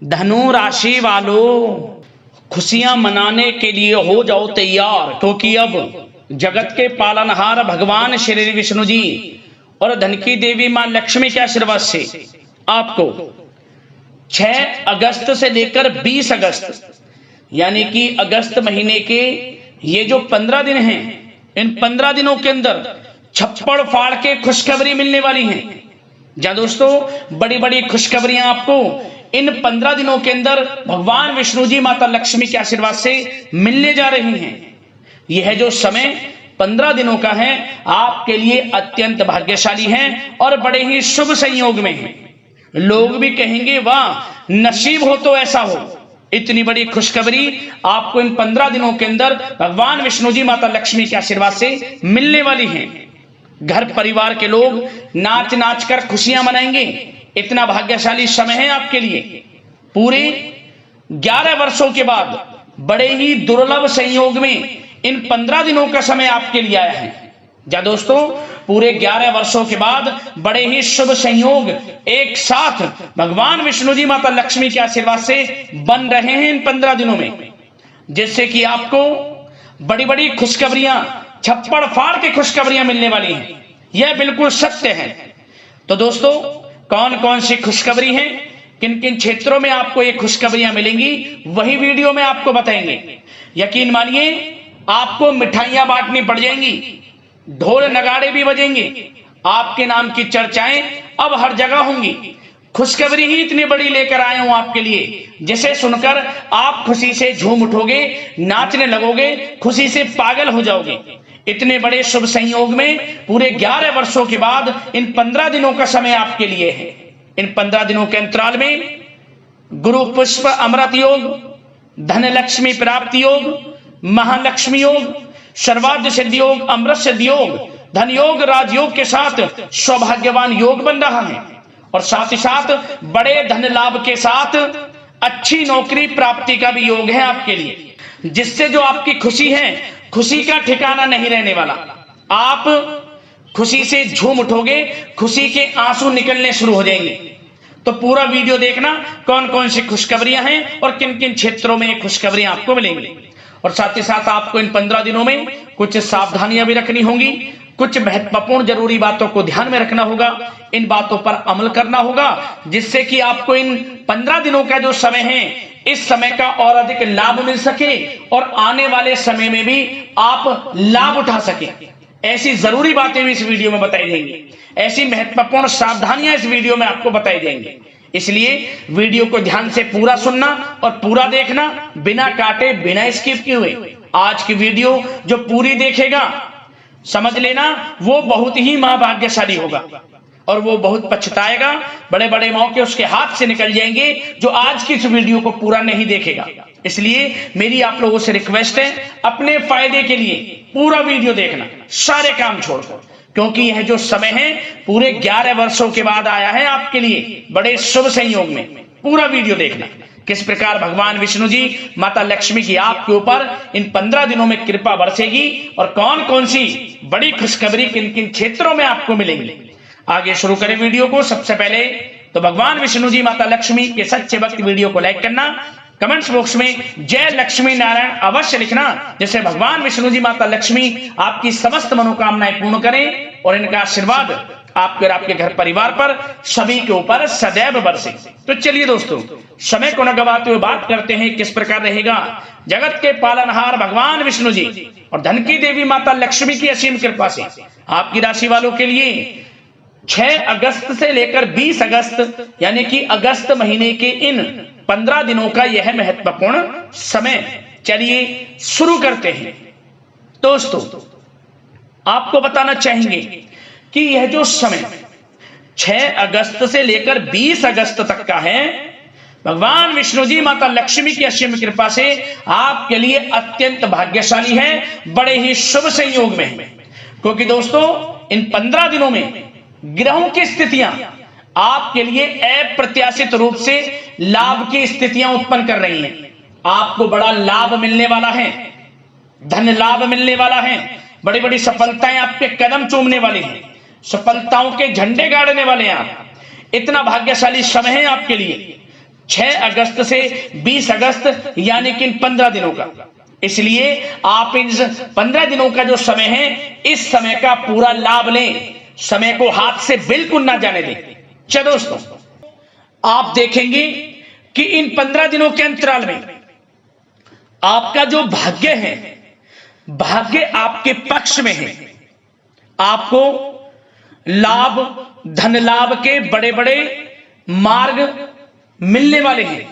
धनु राशि वालों, खुशियां मनाने के लिए हो जाओ तैयार, क्योंकि अब जगत के पालनहार भगवान श्री विष्णु जी और धन की देवी मां लक्ष्मी के आशीर्वाद से आपको 6 अगस्त से लेकर 20 अगस्त यानी कि अगस्त महीने के ये जो 15 दिन हैं, इन 15 दिनों के अंदर छप्पड़ फाड़ के खुशखबरी मिलने वाली है। जहां दोस्तों बड़ी बड़ी खुशखबरियां आपको इन 15 दिनों के अंदर भगवान विष्णु जी माता लक्ष्मी के आशीर्वाद से मिलने जा रही हैं। यह जो समय 15 दिनों का है आपके लिए अत्यंत भाग्यशाली है और बड़े ही शुभ संयोग में है। लोग भी कहेंगे वाह नसीब हो तो ऐसा हो। इतनी बड़ी खुशखबरी आपको इन 15 दिनों के अंदर भगवान विष्णु जी माता लक्ष्मी के आशीर्वाद से मिलने वाली है। घर परिवार के लोग नाच नाच कर खुशियां मनाएंगे। इतना भाग्यशाली समय है आपके लिए। पूरे 11 वर्षों के बाद बड़े ही दुर्लभ संयोग में इन 15 दिनों का समय आपके लिए आया है। जहां दोस्तों पूरे 11 वर्षों के बाद बड़े ही शुभ संयोग एक साथ भगवान विष्णु जी माता लक्ष्मी के आशीर्वाद से बन रहे हैं इन 15 दिनों में, जिससे कि आपको बड़ी बड़ी खुशखबरियां, छप्पड़ फाड़ के खुशखबरियां मिलने वाली हैं। यह बिल्कुल सत्य है। तो दोस्तों कौन कौन सी खुशखबरी है, किन किन क्षेत्रों में आपको ये खुशखबरियां मिलेंगी, वही वीडियो में आपको बताएंगे। यकीन मानिए आपको मिठाइयां बांटनी पड़ जाएंगी, ढोल नगाड़े भी बजेंगे, आपके नाम की चर्चाएं अब हर जगह होंगी। खुशखबरी ही इतनी बड़ी लेकर आया हूं आपके लिए, जिसे सुनकर आप खुशी से झूम उठोगे, नाचने लगोगे, खुशी से पागल हो जाओगे। इतने बड़े शुभ संयोग में पूरे 11 वर्षों के बाद इन 15 दिनों का समय आपके लिए है। इन 15 दिनों के अंतराल में गुरु पुष्प अमृत योग, धन लक्ष्मी प्राप्ति योग, महालक्ष्मी योग, सर्वार्थ सिद्धि योग, अमृत सिद्धि योग, धन योग, राजयोग के साथ सौभाग्यवान योग बन रहा है। और साथ ही साथ बड़े धन लाभ के साथ अच्छी नौकरी प्राप्ति का भी योग है आपके लिए, जिससे जो आपकी खुशी है, खुशी का ठिकाना नहीं रहने वाला। आप खुशी से झूम उठोगे, खुशी के आंसू निकलने शुरू हो जाएंगे। तो पूरा वीडियो देखना कौन कौन सी खुशखबरियां हैं और किन किन क्षेत्रों में खुशखबरियां आपको मिलेंगी। और साथ ही साथ आपको इन 15 दिनों में कुछ सावधानियां भी रखनी होंगी, कुछ महत्वपूर्ण जरूरी बातों को ध्यान में रखना होगा, इन बातों पर अमल करना होगा, जिससे कि आपको इन 15 दिनों का जो समय है, इस समय का और अधिक लाभ मिल सके और आने वाले समय में भी आप लाभ उठा सके। ऐसी जरूरी बातें भी इस वीडियो में बताई जाएंगी, ऐसी महत्वपूर्ण सावधानियां इस वीडियो में आपको बताई जाएंगी। इसलिए वीडियो को ध्यान से पूरा सुनना और पूरा देखना, बिना काटे, बिना स्किप किए हुए। आज की वीडियो जो पूरी देखेगा, समझ लेना वो बहुत ही महाभाग्यशाली होगा और वो बहुत पछताएगा। बड़े बड़े मौके उसके हाथ से निकल जाएंगे जो आज की इस वीडियो को पूरा नहीं देखेगा। इसलिए मेरी आप लोगों से रिक्वेस्ट है, अपने फायदे के लिए पूरा वीडियो देखना, सारे काम छोड़कर, क्योंकि यह जो समय है पूरे 11 वर्षों के बाद आया है आपके लिए बड़े शुभ संयोग में। पूरा वीडियो देखना किस प्रकार भगवान विष्णु जी माता लक्ष्मी की आपके ऊपर इन 15 दिनों में कृपा बरसेगी और कौन कौन सी बड़ी खुशखबरी किन किन क्षेत्रों में आपको मिलेंगी। आगे शुरू करें वीडियो को। सबसे पहले तो भगवान विष्णु जी माता लक्ष्मी के सच्चे भक्त वीडियो को लाइक करना, कमेंट्स बॉक्स में जय लक्ष्मी नारायण अवश्य लिखना, जिससे भगवान विष्णु जी माता लक्ष्मी आपकी समस्त मनोकामनाएं पूर्ण करें और इनका आशीर्वाद आपके और आपके घर परिवार पर सभी के ऊपर सदैव बरसे। तो चलिए दोस्तों, समय को न गवाते हुए बात करते हैं किस प्रकार रहेगा जगत के पालनहार भगवान विष्णु जी और धन की देवी माता लक्ष्मी की असीम कृपा से आपकी राशि वालों के लिए 6 अगस्त से लेकर 20 अगस्त यानी कि अगस्त महीने के इन 15 दिनों का यह महत्वपूर्ण समय। चलिए शुरू करते हैं। दोस्तों आपको बताना चाहेंगे कि यह जो समय 6 अगस्त से लेकर 20 अगस्त तक का है, भगवान विष्णु जी माता लक्ष्मी की असीम कृपा से आपके लिए अत्यंत भाग्यशाली है, बड़े ही शुभ संयोग में है। क्योंकि दोस्तों इन 15 दिनों में ग्रहों की स्थितियां आपके लिए अप्रत्याशित रूप से लाभ की स्थितियां उत्पन्न कर रही हैं। आपको बड़ा लाभ मिलने वाला है, धन लाभ मिलने वाला है, बड़ी बड़ी सफलताएं आपके कदम चूमने वाली हैं, सफलताओं के झंडे गाड़ने वाले हैं आप। इतना भाग्यशाली समय है आपके लिए। 6 अगस्त से 20 अगस्त यानी कि 15 दिनों का। इसलिए आप इन 15 दिनों का जो समय है, इस समय का पूरा लाभ लें, समय को हाथ से बिल्कुल ना जाने दें। चलो दोस्तों, आप देखेंगे कि इन 15 दिनों के अंतराल में आपका जो भाग्य है, भाग्य आपके पक्ष में है। आपको लाभ, धन लाभ के बड़े बड़े मार्ग मिलने वाले हैं।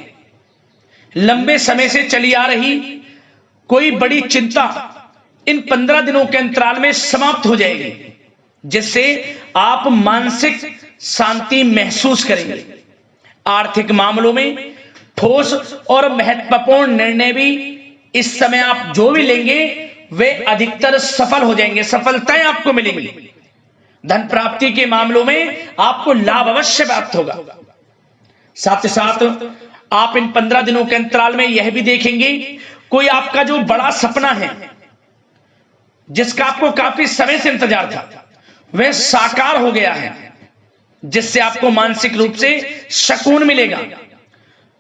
लंबे समय से चली आ रही कोई बड़ी चिंता इन 15 दिनों के अंतराल में समाप्त हो जाएगी, जिससे आप मानसिक शांति महसूस करेंगे। आर्थिक मामलों में ठोस और महत्वपूर्ण निर्णय भी इस समय आप जो भी लेंगे वे अधिकतर सफल हो जाएंगे, सफलताएं आपको मिलेंगी। धन प्राप्ति के मामलों में आपको लाभ अवश्य प्राप्त होगा। साथ ही साथ आप इन 15 दिनों के अंतराल में यह भी देखेंगे, कोई आपका जो बड़ा सपना है, जिसका आपको काफी समय से इंतजार था, वह साकार हो गया है, जिससे आपको मानसिक रूप से सुकून मिलेगा।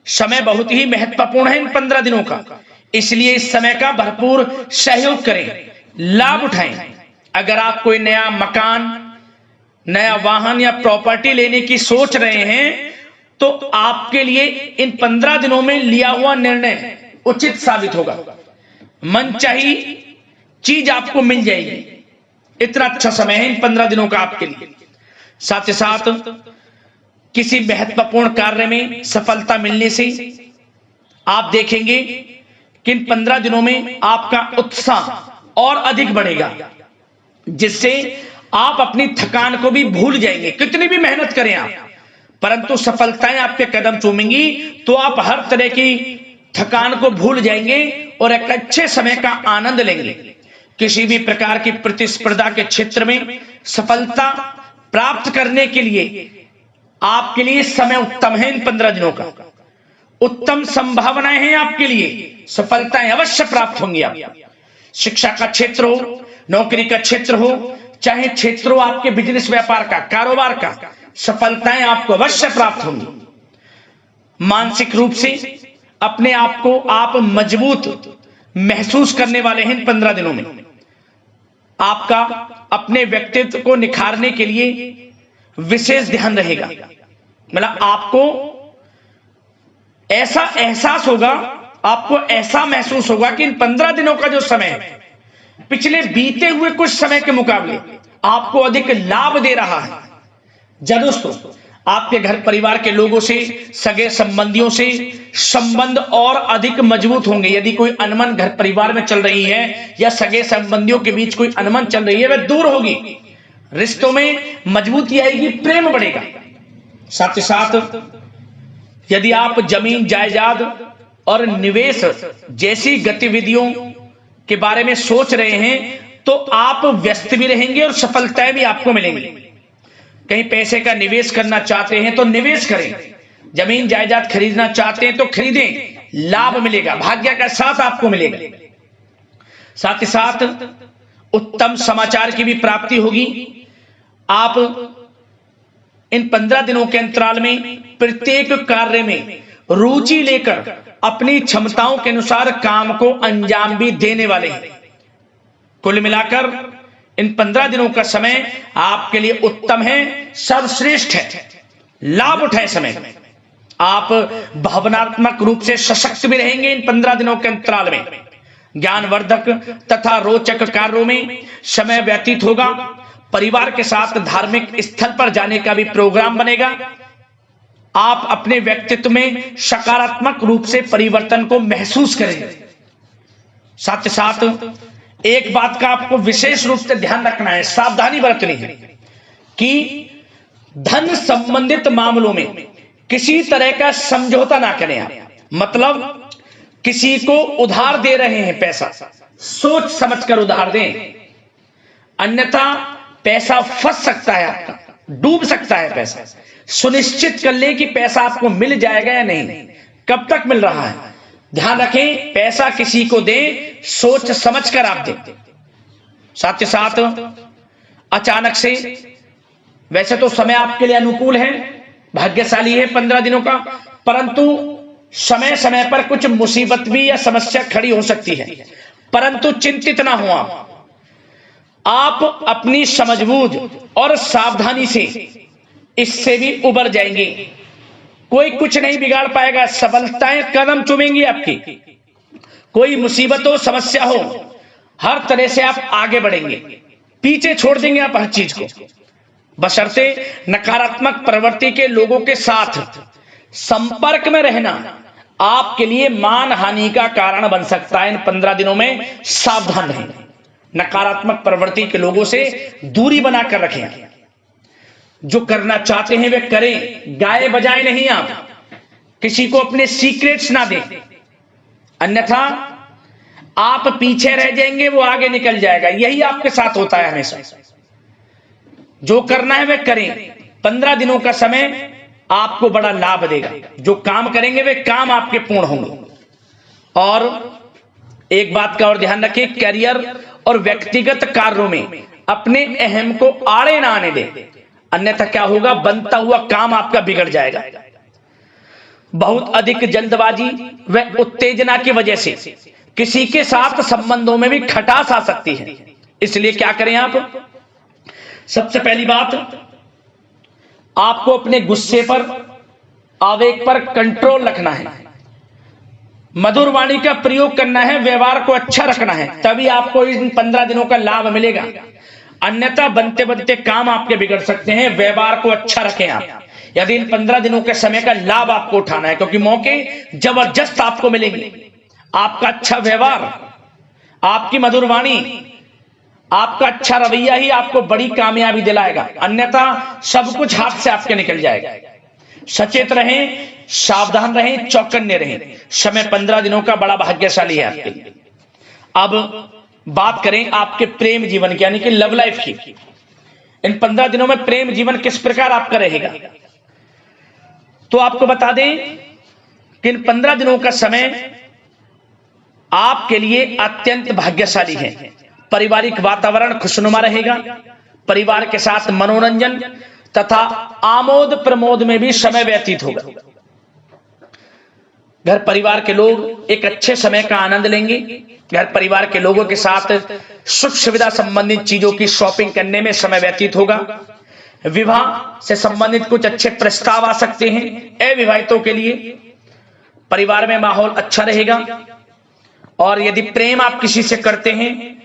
समय बहुत ही महत्वपूर्ण है इन 15 दिनों का, इसलिए इस समय का भरपूर सहयोग करें, लाभ उठाएं। अगर आप कोई नया मकान, नया वाहन या प्रॉपर्टी लेने की सोच रहे हैं, तो आपके लिए इन 15 दिनों में लिया हुआ निर्णय उचित साबित होगा। मनचाही चीज आपको मिल जाएगी। इतना अच्छा समय है इन 15 दिनों का आपके लिए। साथ ही साथ किसी महत्वपूर्ण कार्य में सफलता मिलने से आप देखेंगे कि इन 15 दिनों में आपका उत्साह और अधिक बढ़ेगा, जिससे आप अपनी थकान को भी भूल जाएंगे। कितनी भी मेहनत करें आप, परंतु सफलताएं आपके कदम चूमेंगी तो आप हर तरह की थकान को भूल जाएंगे और एक अच्छे समय का आनंद लेंगे। किसी भी प्रकार की प्रतिस्पर्धा के क्षेत्र में सफलता प्राप्त करने के लिए आपके लिए समय उत्तम है। इन 15 दिनों का उत्तम संभावनाएं हैं आपके लिए, सफलताएं अवश्य प्राप्त होंगी। आप शिक्षा का क्षेत्र हो, नौकरी का क्षेत्र हो, चाहे क्षेत्र हो आपके बिजनेस व्यापार का, कारोबार का, सफलताएं आपको अवश्य प्राप्त होंगी। मानसिक रूप से अपने आप को आप मजबूत महसूस करने वाले हैं इन 15 दिनों में। आपका अपने व्यक्तित्व को निखारने के लिए विशेष ध्यान रहेगा। मतलब आपको ऐसा एहसास होगा, आपको ऐसा महसूस होगा कि इन 15 दिनों का जो समय है, पिछले बीते हुए कुछ समय के मुकाबले आपको अधिक लाभ दे रहा है। जब दोस्तों आपके घर परिवार के लोगों से, सगे संबंधियों से संबंध और अधिक मजबूत होंगे। यदि कोई अनबन घर परिवार में चल रही है या सगे संबंधियों के बीच कोई अनबन चल रही है, वह दूर होगी, रिश्तों में मजबूती आएगी, प्रेम बढ़ेगा। साथ ही साथ यदि आप जमीन जायदाद और निवेश जैसी गतिविधियों के बारे में सोच रहे हैं, तो आप व्यस्त भी रहेंगे और सफलताएं भी आपको मिलेंगी। कहीं पैसे का निवेश करना चाहते हैं तो निवेश करें, जमीन जायदाद खरीदना चाहते हैं तो खरीदें, लाभ मिलेगा, भाग्य का साथ आपको मिलेगा। साथ ही साथ उत्तम समाचार की भी प्राप्ति होगी। आप इन 15 दिनों के अंतराल में प्रत्येक कार्य में रुचि लेकर अपनी क्षमताओं के अनुसार काम को अंजाम भी देने वाले हैं। कुल मिलाकर इन 15 दिनों का समय आपके लिए उत्तम है, सर्वश्रेष्ठ है। लाभ उठाए समय में। आप भावनात्मक रूप से सशक्त भी रहेंगे इन 15 दिनों के अंतराल में। ज्ञानवर्धक तथा रोचक कार्यों में समय व्यतीत होगा। परिवार के साथ धार्मिक स्थल पर जाने का भी प्रोग्राम बनेगा। आप अपने व्यक्तित्व में सकारात्मक रूप से परिवर्तन को महसूस करेंगे। साथ ही साथ एक बात का आपको विशेष रूप से ध्यान रखना है, सावधानी बरतनी है कि धन संबंधित मामलों में किसी तरह का समझौता ना करें आप। मतलब किसी को उधार दे रहे हैं पैसा, सोच समझकर उधार दें, अन्यथा पैसा फंस सकता है, आपका डूब सकता है पैसा। सुनिश्चित कर लें कि पैसा आपको मिल जाएगा या नहीं, कब तक मिल रहा है। ध्यान रखें, पैसा किसी को दें, सोच समझकर आप दें। साथ ही साथ अचानक से, वैसे तो समय आपके लिए अनुकूल है, भाग्यशाली है 15 दिनों का, परंतु समय समय पर कुछ मुसीबत भी या समस्या खड़ी हो सकती है। परंतु चिंतित ना हो आप अपनी समझबूझ और सावधानी से इससे भी उबर जाएंगे। कोई कुछ नहीं बिगाड़ पाएगा, सफलताएं कदम चूमेंगी आपकी। कोई मुसीबत हो, समस्या हो, हर तरह से आप आगे बढ़ेंगे, पीछे छोड़ देंगे आप हर चीज को। बशर्ते नकारात्मक प्रवृत्ति के लोगों के साथ संपर्क में रहना आपके लिए मान हानि का कारण बन सकता है। इन 15 दिनों में सावधान रहें, नकारात्मक प्रवृत्ति के लोगों से दूरी बनाकर रखें। जो करना चाहते हैं वे करें, गाए बजाए नहीं। आप किसी को अपने सीक्रेट्स ना दें, अन्यथा आप पीछे रह जाएंगे, वो आगे निकल जाएगा। यही आपके साथ होता है हमेशा। जो करना है वे करें। 15 दिनों का समय आपको बड़ा लाभ देगा। जो काम करेंगे वे काम आपके पूर्ण होंगे। और एक बात का और ध्यान रखें, करियर और व्यक्तिगत कार्यों में अपने अहम को आड़े ना आने दें, अन्यथा क्या होगा, बनता हुआ काम आपका बिगड़ जाएगा। बहुत अधिक जल्दबाजी व उत्तेजना की वजह से किसी के साथ संबंधों में भी खटास आ सकती है। इसलिए क्या करें आप, सबसे पहली बात, आपको अपने गुस्से पर, आवेग पर कंट्रोल रखना है। मधुर वाणी का प्रयोग करना है, व्यवहार को अच्छा रखना है, तभी आपको इन 15 दिनों का लाभ मिलेगा। अन्यथा बनते बनते काम आपके बिगड़ सकते हैं। व्यवहार को अच्छा रखें आप, यदि इन 15 दिनों के समय का लाभ आपको उठाना है, क्योंकि मौके जबरदस्त आपको मिलेंगे। आपका अच्छा व्यवहार, आपकी मधुर वाणी, आपका अच्छा रवैया ही आपको बड़ी कामयाबी दिलाएगा, अन्यथा सब कुछ हाथ से आपके निकल जाएगा। सचेत रहें, सावधान रहें, चौकन्ने रहें। समय 15 दिनों का बड़ा भाग्यशाली है आपके लिए। अब बात करें आपके प्रेम जीवन की, यानी कि लव लाइफ की। इन 15 दिनों में प्रेम जीवन किस प्रकार आपका रहेगा, तो आपको बता दें कि इन 15 दिनों का समय आपके लिए अत्यंत भाग्यशाली है। पारिवारिक वातावरण खुशनुमा रहेगा। परिवार के साथ मनोरंजन तथा आमोद प्रमोद में भी समय व्यतीत होगा। घर परिवार के लोग एक अच्छे समय का आनंद लेंगे। घर परिवार के लोगों के साथ सुख सुविधा संबंधित चीजों की शॉपिंग करने में समय व्यतीत होगा। विवाह से संबंधित कुछ अच्छे प्रस्ताव आ सकते हैं अविवाहितों के लिए। परिवार में माहौल अच्छा रहेगा। और यदि प्रेम आप किसी से करते हैं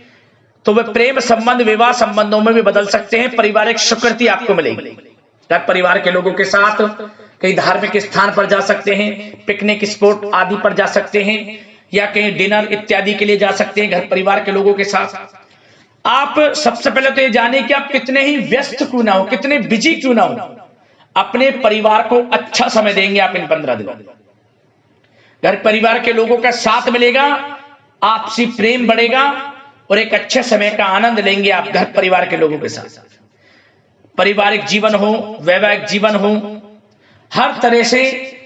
तो वह प्रेम संबंध विवाह संबंधों में भी बदल सकते हैं। पारिवारिक स्वीकृति आपको मिलेगी। घर परिवार के लोगों के साथ कहीं धार्मिक स्थान पर जा सकते हैं, पिकनिक स्पॉट आदि पर जा सकते हैं, या कहीं डिनर इत्यादि के लिए जा सकते हैं घर परिवार के लोगों के साथ। आप सबसे पहले तो ये जाने कि आप कितने ही व्यस्त क्यों ना हो, कितने बिजी क्यों ना हो, अपने परिवार को अच्छा समय देंगे आप इन 15 दिनों। घर परिवार के लोगों का साथ मिलेगा, आपसी प्रेम बढ़ेगा और एक अच्छे समय का आनंद लेंगे आप घर परिवार के लोगों के साथ। पारिवारिक जीवन हो, वैवाहिक जीवन हो, हर तरह से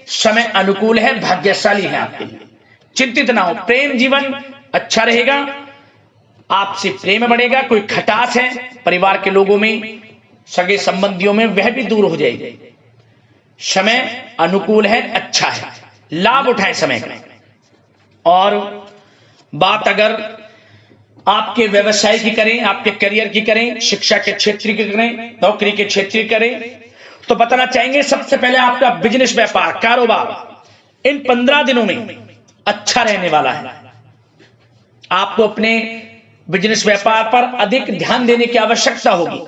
समय अनुकूल है, भाग्यशाली है आपके लिए। चिंतित ना हो, प्रेम जीवन अच्छा रहेगा, आपसे प्रेम बढ़ेगा। कोई खटास है परिवार के लोगों में, सगे संबंधियों में, वह भी दूर हो जाएगी। समय अनुकूल है, अच्छा है, लाभ उठाएं समय का। और बात अगर आपके व्यवसाय की करें, आपके करियर की करें, शिक्षा के क्षेत्र की करें, नौकरी के क्षेत्र की करें, तो बताना चाहेंगे सबसे पहले आपका बिजनेस, व्यापार, कारोबार इन 15 दिनों में अच्छा रहने वाला है। आपको अपने बिजनेस व्यापार पर अधिक ध्यान देने की आवश्यकता होगी,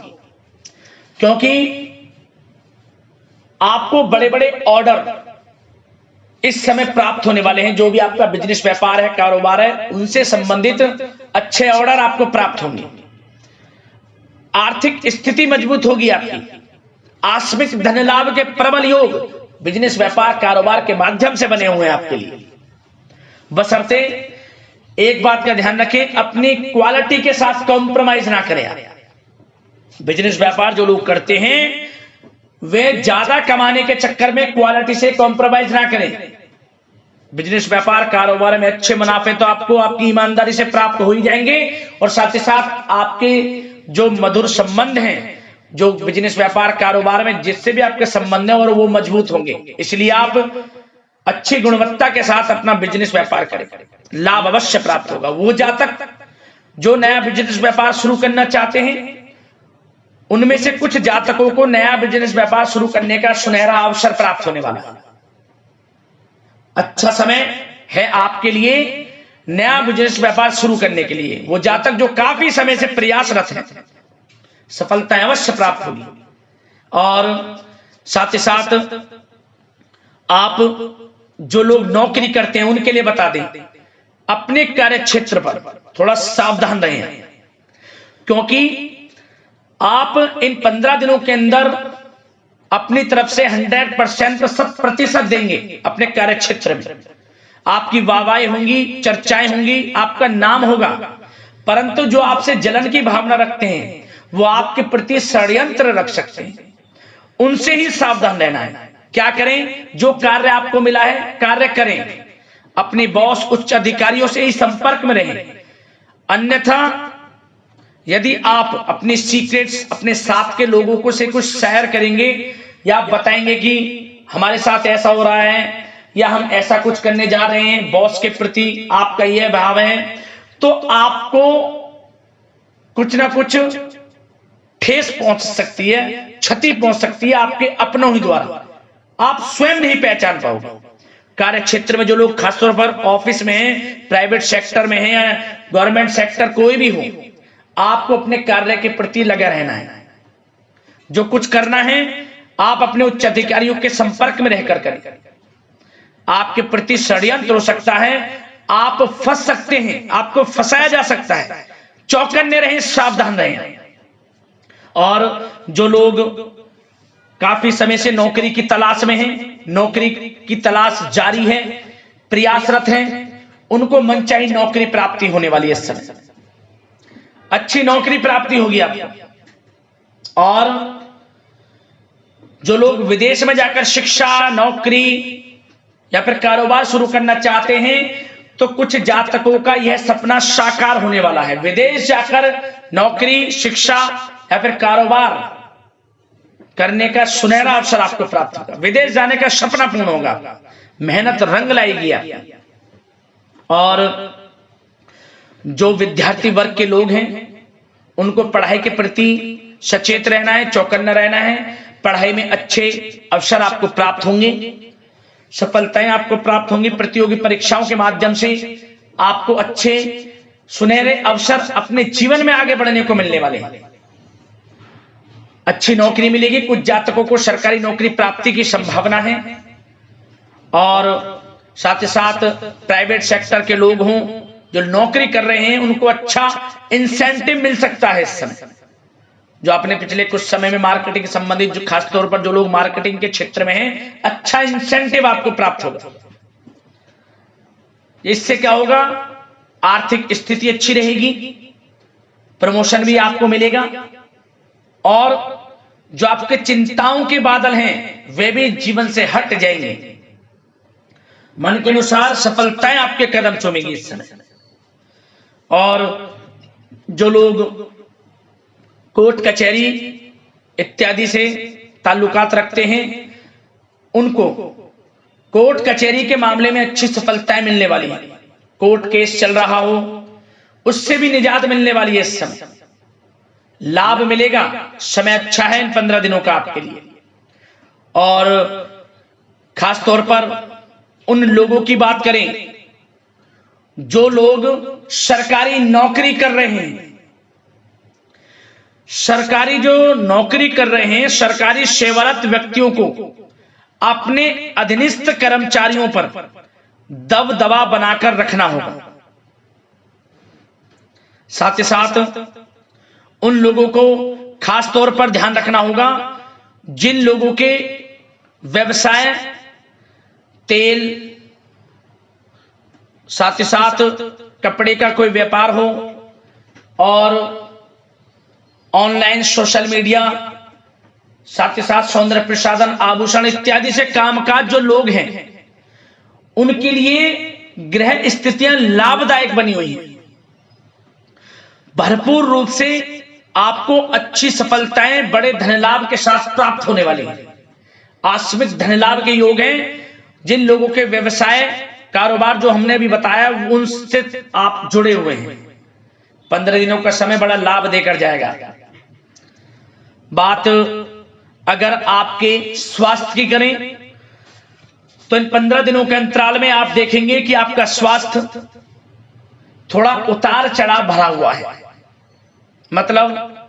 क्योंकि आपको बड़े बड़े ऑर्डर इस समय प्राप्त होने वाले हैं। जो भी आपका बिजनेस व्यापार है, कारोबार है, उनसे संबंधित अच्छे ऑर्डर आपको प्राप्त होंगे। आर्थिक स्थिति मजबूत होगी आपकी। आकस्मिक धन लाभ के प्रबल योग बिजनेस व्यापार कारोबार के माध्यम से बने हुए हैं आपके लिए। बशर्ते एक बात का ध्यान रखें, अपनी क्वालिटी के साथ कॉम्प्रोमाइज ना करें। बिजनेस व्यापार जो लोग करते हैं वे ज्यादा कमाने के चक्कर में क्वालिटी से कॉम्प्रोमाइज ना करें। बिजनेस व्यापार कारोबार में अच्छे मुनाफे तो आपको आपकी ईमानदारी से प्राप्त हो ही जाएंगे, और साथ ही साथ आपके जो मधुर संबंध हैं, जो बिजनेस व्यापार कारोबार में जिससे भी आपके संबंध हैं, और वो मजबूत होंगे। इसलिए आप अच्छी गुणवत्ता के साथ अपना बिजनेस व्यापार करें, लाभ अवश्य प्राप्त होगा। वो जातक जो नया बिजनेस व्यापार शुरू करना चाहते हैं, उनमें से कुछ जातकों को नया बिजनेस व्यापार शुरू करने का सुनहरा अवसर प्राप्त होने वाला है। अच्छा समय है आपके लिए नया बिजनेस व्यापार शुरू करने के लिए। वो जातक जो काफी समय से प्रयासरत हैं, सफलता अवश्य प्राप्त होगी। और साथ ही साथ आप जो लोग नौकरी करते हैं उनके लिए बता दें, अपने कार्य क्षेत्र पर थोड़ा सावधान रहें, क्योंकि आप इन 15 दिनों के अंदर अपनी तरफ से 100% 100% देंगे। अपने कार्य क्षेत्र में आपकी वाहवाही होंगी, चर्चाएं होंगी, आपका नाम होगा, परंतु जो आपसे जलन की भावना रखते हैं वो आपके प्रति षड्यंत्र रख सकते हैं, उनसे ही सावधान रहना है। क्या करें? जो कार्य आपको मिला है कार्य करें, अपने बॉस उच्च अधिकारियों से ही संपर्क में रहें। अन्यथा यदि आप अपनी सीक्रेट्स अपने साथ के लोगों को से कुछ शेयर करेंगे या बताएंगे कि हमारे साथ ऐसा हो रहा है या हम ऐसा कुछ करने जा रहे हैं, बॉस के प्रति आपका यह भाव है, तो आपको कुछ ना कुछ ठेस पहुंच सकती है, क्षति पहुंच सकती है आपके अपनों ही द्वारा, आप स्वयं नहीं पहचान पाओगे। कार्य क्षेत्र में जो लोग खासतौर पर ऑफिस में हैं, प्राइवेट सेक्टर में हैं या गवर्नमेंट सेक्टर, कोई भी हो, आपको अपने कार्य के प्रति लगा रहना है। जो कुछ करना है आप अपने उच्च अधिकारियों के संपर्क में रहकर करें। आपके प्रति षड्यंत्र हो सकता है, आप फंस सकते हैं, आपको फंसाया जा सकता है। चौकन्ने रहें, सावधान रहें। और जो लोग काफी समय से नौकरी की तलाश में हैं, नौकरी की तलाश जारी है, प्रयासरत हैं, उनको मनचाही नौकरी प्राप्ति होने वाली है। इस समय अच्छी नौकरी प्राप्ति होगी आपको। और जो लोग विदेश में जाकर शिक्षा, नौकरी या फिर कारोबार शुरू करना चाहते हैं, तो कुछ जातकों का यह सपना साकार होने वाला है। विदेश जाकर नौकरी, शिक्षा या फिर कारोबार करने का सुनहरा अवसर आपको प्राप्त होगा। विदेश जाने का सपना पूर्ण होगा, मेहनत रंग लाएगी आप। और जो विद्यार्थी वर्ग के लोग हैं उनको पढ़ाई के प्रति सचेत रहना है, चौकन्ना रहना है। पढ़ाई में अच्छे अवसर आपको प्राप्त होंगे, सफलताएं आपको प्राप्त होंगी। प्रतियोगी परीक्षाओं के माध्यम से आपको अच्छे सुनहरे अवसर अपने जीवन में आगे बढ़ने को मिलने वाले हैं। अच्छी नौकरी मिलेगी। कुछ जातकों को सरकारी नौकरी प्राप्ति की संभावना है। और साथ ही साथ प्राइवेट सेक्टर के लोग हों जो नौकरी कर रहे हैं, उनको अच्छा इंसेंटिव मिल सकता है इस समय। जो आपने पिछले कुछ समय में मार्केटिंग संबंधित, जो खासतौर पर जो लोग मार्केटिंग के क्षेत्र में हैं, अच्छा इंसेंटिव आपको प्राप्त होगा। इससे क्या होगा? आर्थिक स्थिति अच्छी रहेगी, प्रमोशन भी आपको मिलेगा, और जो आपके चिंताओं के बादल हैं वे भी जीवन से हट जाएंगे। मन के अनुसार सफलताएं आपके कदम चूमेगी इस समय। और जो लोग कोर्ट कचहरी इत्यादि से ताल्लुकात रखते हैं, उनको कोर्ट कचहरी के मामले में अच्छी सफलताएं मिलने वाली है। कोर्ट केस चल रहा हो उससे भी निजात मिलने वाली है। इस समय लाभ मिलेगा, समय अच्छा है इन 15 दिनों का आपके लिए। और खास तौर पर उन लोगों की बात करें जो लोग सरकारी नौकरी कर रहे हैं। सरकारी जो नौकरी कर रहे हैं, सरकारी सेवारत व्यक्तियों को अपने अधीनस्थ कर्मचारियों पर दबदबा बनाकर रखना होगा। साथ ही साथ उन लोगों को खास तौर पर ध्यान रखना होगा जिन लोगों के व्यवसाय तेल, साथ ही साथ कपड़े का कोई व्यापार हो, और ऑनलाइन सोशल मीडिया, साथ ही साथ सौंदर्य प्रसाधन, आभूषण इत्यादि से कामकाज जो लोग हैं, उनके लिए ग्रह स्थितियां लाभदायक बनी हुई हैं। भरपूर रूप से आपको अच्छी सफलताएं बड़े धन लाभ के साथ प्राप्त होने वाली हैं। आकस्मिक धन लाभ के योग हैं। जिन लोगों के व्यवसाय कारोबार जो हमने अभी बताया उनसे आप जुड़े हुए हैं, 15 दिनों का समय बड़ा लाभ देकर जाएगा। बात अगर आपके स्वास्थ्य की करें तो इन 15 दिनों के अंतराल में आप देखेंगे कि आपका स्वास्थ्य थोड़ा उतार चढ़ाव भरा हुआ है। मतलब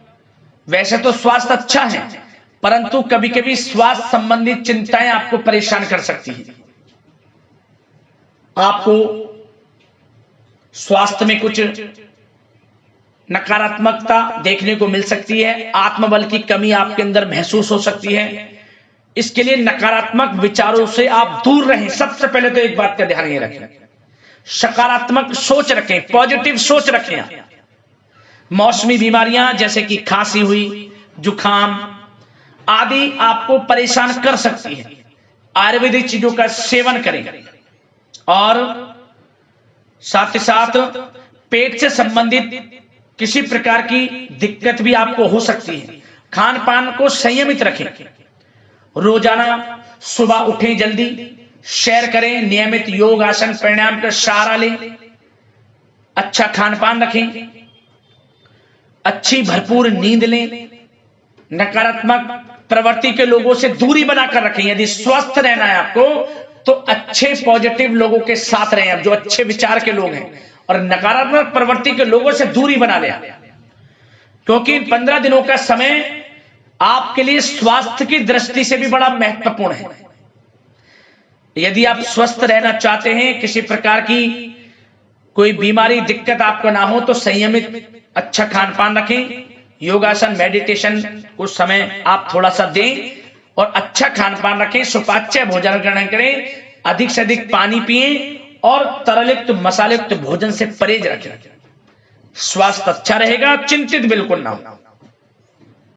वैसे तो स्वास्थ्य अच्छा है, परंतु कभी कभी स्वास्थ्य संबंधित चिंताएं आपको परेशान कर सकती हैं। आपको स्वास्थ्य में कुछ नकारात्मकता देखने को मिल सकती है, आत्मबल की कमी आपके अंदर महसूस हो सकती है। इसके लिए नकारात्मक विचारों से आप दूर रहें। सबसे पहले तो एक बात का ध्यान ये रखें, सकारात्मक सोच रखें, पॉजिटिव सोच रखें। मौसमी बीमारियां जैसे कि खांसी हुई, जुखाम आदि आपको परेशान कर सकती है। आयुर्वेदिक चीजों का सेवन करें और साथ ही साथ पेट से संबंधित किसी प्रकार की दिक्कत भी आपको हो सकती है। खान पान को संयमित रखें, रोजाना सुबह उठें, जल्दी सैर करें, नियमित योग आसन प्राणायाम का सहारा लें, अच्छा खान पान रखें, अच्छी भरपूर नींद लें, नकारात्मक प्रवृत्ति के लोगों से दूरी बनाकर रखें। यदि स्वस्थ रहना है आपको तो अच्छे पॉजिटिव लोगों के साथ रहें, जो अच्छे विचार के लोग हैं, और नकारात्मक प्रवृत्ति के लोगों से दूरी बना लें, क्योंकि 15 दिनों का समय आपके लिए स्वास्थ्य की दृष्टि से भी बड़ा महत्वपूर्ण है। यदि आप स्वस्थ रहना चाहते हैं, किसी प्रकार की कोई बीमारी दिक्कत आपको ना हो, तो संयमित अच्छा खान पान रखें, योगासन मेडिटेशन कुछ समय आप थोड़ा सा दें और अच्छा खान पान रखें, सुपाच्य भोजन ग्रहण करें, अधिक से अधिक पानी पिएं और तरलयुक्त मसालेयुक्त भोजन से परहेज रखें। स्वास्थ्य अच्छा रहेगा, चिंतित बिल्कुल ना हो।